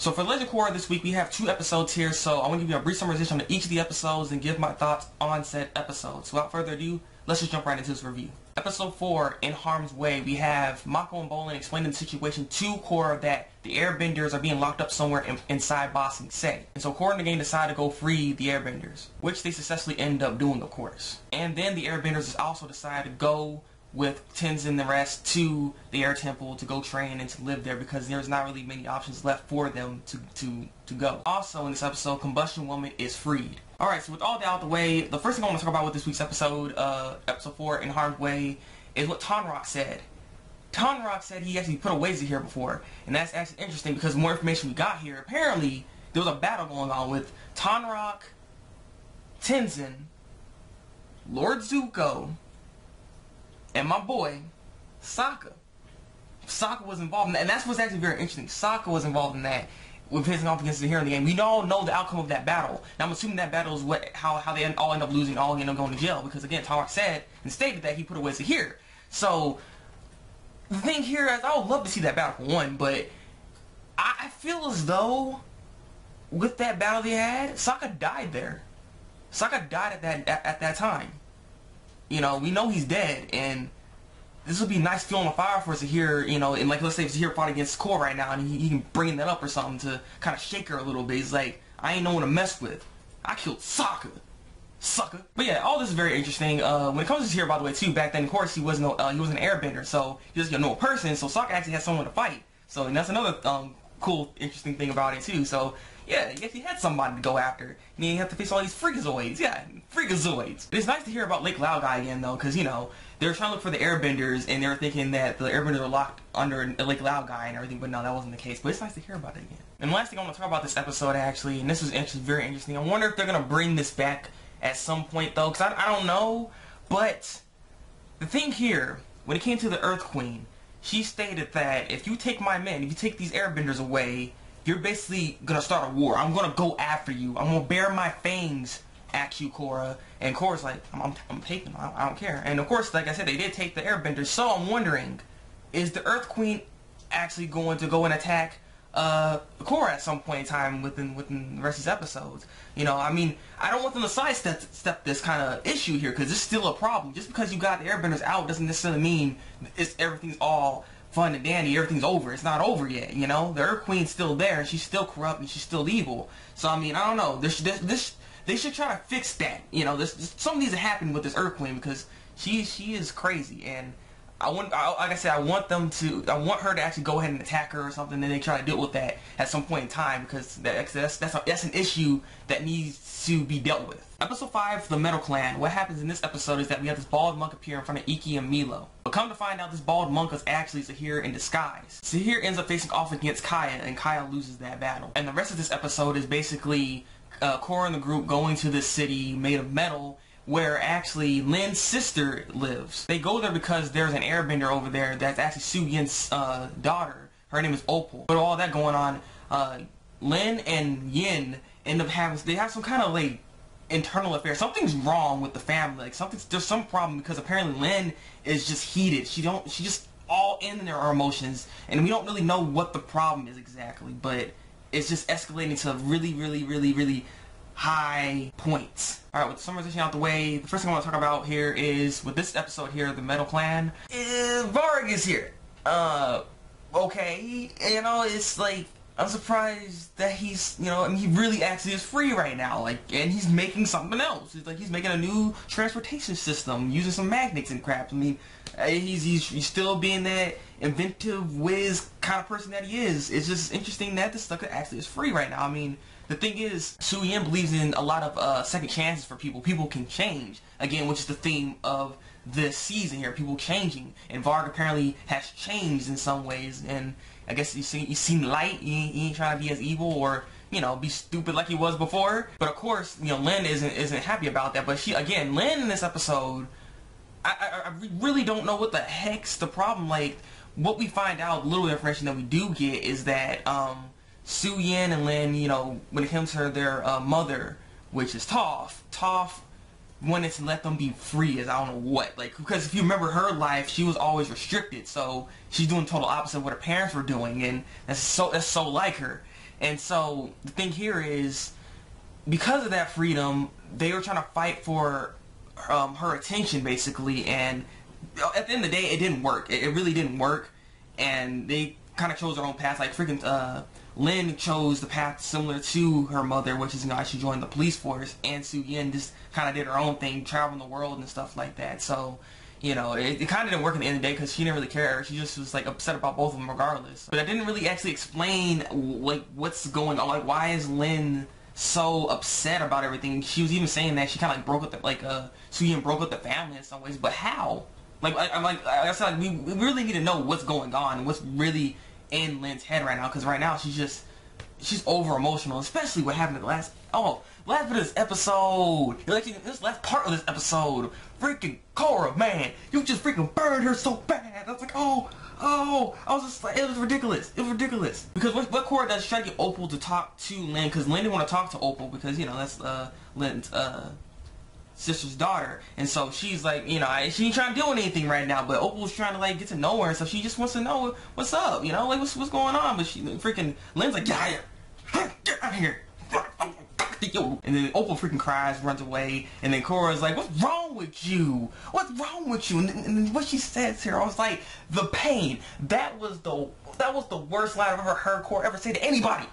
So for Legend Korra this week, we have 2 episodes here, so I want to give you a brief summarization on each of the episodes and give my thoughts on said episodes. Without further ado, let's just jump right into this review. Episode 4, In Harm's Way, we have Mako and Bolin explaining the situation to Korra that the Airbenders are being locked up somewhere inside Ba Sing Se. And so Korra and the gang decide to go free the Airbenders, which they successfully end up doing, of course. And then the Airbenders also decide to go with Tenzin and the rest to the Air Temple to go train and to live there because there's not really many options left for them to go. Also in this episode, Combustion Woman is freed. Alright, so with all that out the way, the first thing I want to talk about with this week's episode, episode 4, In Harm's Way, is what Tonraq said. Tonraq said he actually put a Wazy here before, and that's actually interesting because the more information we got here, apparently there was a battle going on with Tonraq, Tenzin, Lord Zuko, and my boy, Sokka. Sokka was involved in that, and that's what's actually very interesting. Sokka was involved in that with facing off against Zaheer in the game. We all know the outcome of that battle. And I'm assuming that battle is how they all end up losing, all end up going to jail. Because again, Tonraq said and stated that he put away Zaheer. So the thing here is, I would love to see that battle for one, but I feel as though with that battle they had, Sokka died there. Sokka died at that time. You know, we know he's dead, and this would be a nice fuel on the fire for us to hear, you know, and like, let's say if Zaheer fought against Korra right now, and he can bring that up or something to kind of shake her a little bit. He's like, I ain't no one to mess with. I killed Sokka. Sucker. But yeah, all this is very interesting. When it comes to Zaheer, by the way, too, back then, of course, he was an airbender, so he was a normal person, so Sokka actually had someone to fight. So, and that's another cool, interesting thing about it, too. So, yeah, he actually had somebody to go after. And he didn't have to face all these freakazoids. Yeah, freakazoids. It's nice to hear about Lake Laogai again, though, because, you know, they were trying to look for the Airbenders, and they were thinking that the Airbenders were locked under Lake Laogai and everything, but no, that wasn't the case. But it's nice to hear about it again. And the last thing I want to talk about this episode, actually, and this was actually very interesting, I wonder if they're going to bring this back at some point, though, because I don't know, but the thing here, when it came to the Earth Queen, she stated that if you take my men, if you take these Airbenders away, you're basically gonna start a war. I'm gonna go after you. I'm gonna bare my fangs at you, Korra. And Korra's like, I'm taking them. I don't care. And of course, like I said, they did take the Airbenders. So I'm wondering, is the Earth Queen actually going to go and attack Korra at some point in time within the rest of these episodes? You know, I mean, I don't want them to sidestep this kind of issue here because it's still a problem. Just because you got the Airbenders out doesn't necessarily mean everything's all fun and dandy, everything's over. It's not over yet, you know? The Earth Queen's still there, and she's still corrupt, and she's still evil. So, I mean, I don't know. They should try to fix that. You know, something needs to happen with this Earth Queen, because she is crazy, and like I said, I want her to actually go ahead and attack her or something, and then they try to deal with that at some point in time, because that's an issue that needs to be dealt with. Episode 5, The Metal Clan. What happens in this episode is that we have this bald monk appear in front of Ikki and Meelo. But come to find out, this bald monk is actually Zaheer in disguise. Zaheer ends up facing off against Kaya, and Kaya loses that battle. And the rest of this episode is basically Korra and the group going to this city made of metal, where actually Lin's sister lives. They go there because there's an airbender over there that's actually Suyin's daughter. Her name is Opal. But all that going on, Lin and Yin end up they have some kind of like internal affair. Something's wrong with the family. Like there's some problem because apparently Lin is just heated. She just all in her emotions, and we don't really know what the problem is exactly, but it's just escalating to really high points. Alright, with the summarization out the way, the first thing I want to talk about here is, with this episode here, the Metal Clan, Varrick is here. Okay, you know, it's like, I'm surprised that he's, you know, I mean, he really actually is free right now, like, and he's making something else. It's like he's making a new transportation system, using some magnets and crap. I mean, he's still being that inventive, whiz kind of person that he is. It's just interesting that this sucker actually is free right now. I mean, the thing is, Suyin believes in a lot of second chances for people. People can change, again, which is the theme of this season here, people changing. And Varg apparently has changed in some ways, and I guess he's seen light. He ain't trying to be as evil or, you know, be stupid like he was before. But of course, you know, Lin isn't happy about that. But Lin in this episode, I really don't know what the heck's the problem. Like, what we find out, little information that we do get is that Suyin and Lin, you know, when it comes to their mother, which is Toph wanted to let them be free as I don't know what. Like, because if you remember her life, she was always restricted, so she's doing total opposite of what her parents were doing, and that's so like her. And so the thing here is, because of that freedom, they were trying to fight for her attention, basically, and at the end of the day, it didn't work. It really didn't work, and they kind of chose their own path. Like, freaking, Lin chose the path similar to her mother, which is, she joined the police force, and Suyin just kind of did her own thing, traveling the world and stuff like that. So, it kind of didn't work at the end of the day because she didn't really care. She just was, like, upset about both of them regardless. But I didn't really actually explain, like, what's going on. Like, why is Lin so upset about everything? She was even saying that she kind of, like, broke up the, Suyin broke up the family in some ways. But how? Like I said, we really need to know what's going on and what's really in Lin's head right now, because right now she's over emotional, especially what happened in the last bit of this episode. This last part of this episode, freaking Korra, man, you just freaking burned her so bad. I was like, I was just like, it was ridiculous. It was ridiculous. Because what Korra does, she tried to get Opal to talk to Lin, because Lin didn't want to talk to Opal because, that's Lin's sister's daughter. And so she's like, she ain't trying to deal with anything right now, but Opal's trying to, like, get to know her and stuff. She just wants to know what's up, like, what's going on. But freaking Lin's like, get out of here. And then Opal freaking cries, runs away, and then Korra's like, what's wrong with you? What's wrong with you? And then what she says here, I was like, the pain. That was the worst line I've ever heard Korra ever say to anybody.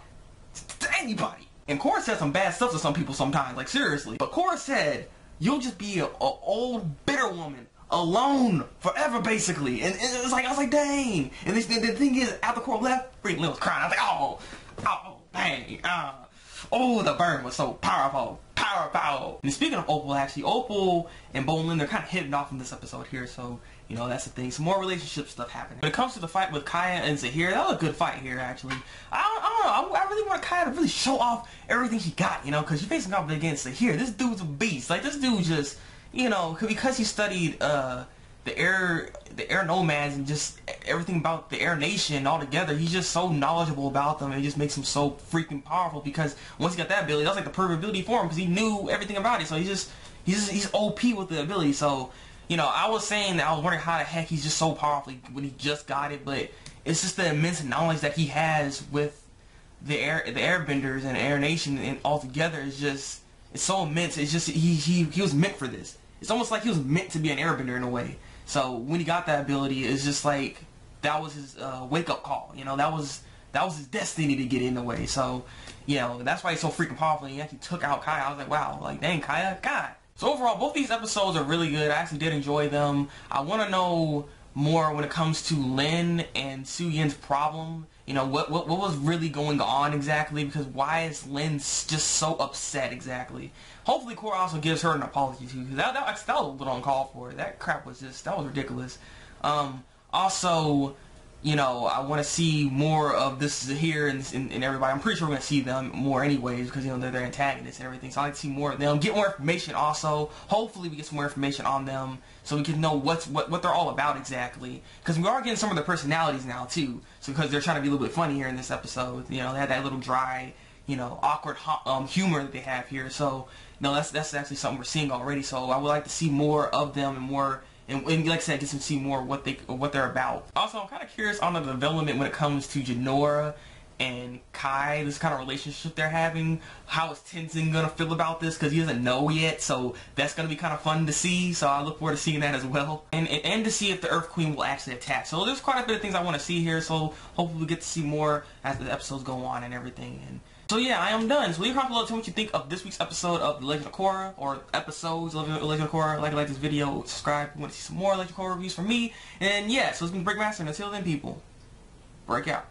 To anybody. And Korra said some bad stuff to some people sometimes, like, seriously. But Korra said, you'll just be an old, bitter woman, alone forever, basically. And it was like, I was like, dang. And the thing is, after Korra left, freaking Lil was crying. I was like, oh, dang. The burn was so powerful. And speaking of Opal, actually, Opal and Bolin, they're kind of hitting off in this episode here, so, that's the thing. Some more relationship stuff happening. When it comes to the fight with Kaya and Zaheer, that was a good fight here, actually. I don't know, I really want Kaya to really show off everything she got, because you're facing off against Zaheer. This dude's a beast. Like, this dude just, because he studied, the air nomads and just everything about the air nation altogether, he's just so knowledgeable about them, and it just makes him so freaking powerful, because once he got that ability, that was like the perfect ability for him, because he knew everything about it. So he's OP with the ability. So I was saying that I was wondering how the heck he's just so powerful when he just got it, but it's just the immense knowledge that he has with the airbenders and the air nation and altogether. It's so immense. It's just he was meant for this. It's almost like he was meant to be an airbender in a way. So when he got that ability, it's just like that was his wake-up call. That was his destiny to get in a way. So, that's why he's so freaking powerful. And he actually took out Kaya. I was like, wow, like, dang, Kaya, God. So overall, both these episodes are really good. I actually did enjoy them. I want to know more when it comes to Lin and Suyin's problem. What was really going on exactly? Because why is Lin just so upset exactly? Hopefully Korra also gives her an apology too, because that was a little uncalled for. That crap was that was ridiculous. Also, I want to see more of this Zaheer and everybody. I'm pretty sure we're going to see them more anyways, because, they're their antagonists and everything. So I like to see more of them. Get more information also. Hopefully we get some more information on them, so we can know what they're all about exactly. Because we are getting some of their personalities now, too. So because they're trying to be a little bit funny here in this episode. They had that little dry, awkward humor that they have here. So, that's actually something we're seeing already. So I would like to see more of them and more... And like I said, get to see more what they're about. Also, I'm kind of curious on the development when it comes to Jinora and Kai, this kind of relationship they're having. How is Tenzin gonna feel about this? Because he doesn't know yet, so that's gonna be kind of fun to see. So I look forward to seeing that as well, and to see if the Earth Queen will actually attack. So there's quite a bit of things I want to see here. So hopefully we get to see more as the episodes go on and everything. And so yeah, I am done. So leave a comment below, tell me what you think of this week's episode of The Legend of Korra, or episodes of The Legend of Korra. Like this video, subscribe if you want to see some more Legend of Korra reviews from me. And yeah, so it's been Thabreakmaster, and until then, people, break out.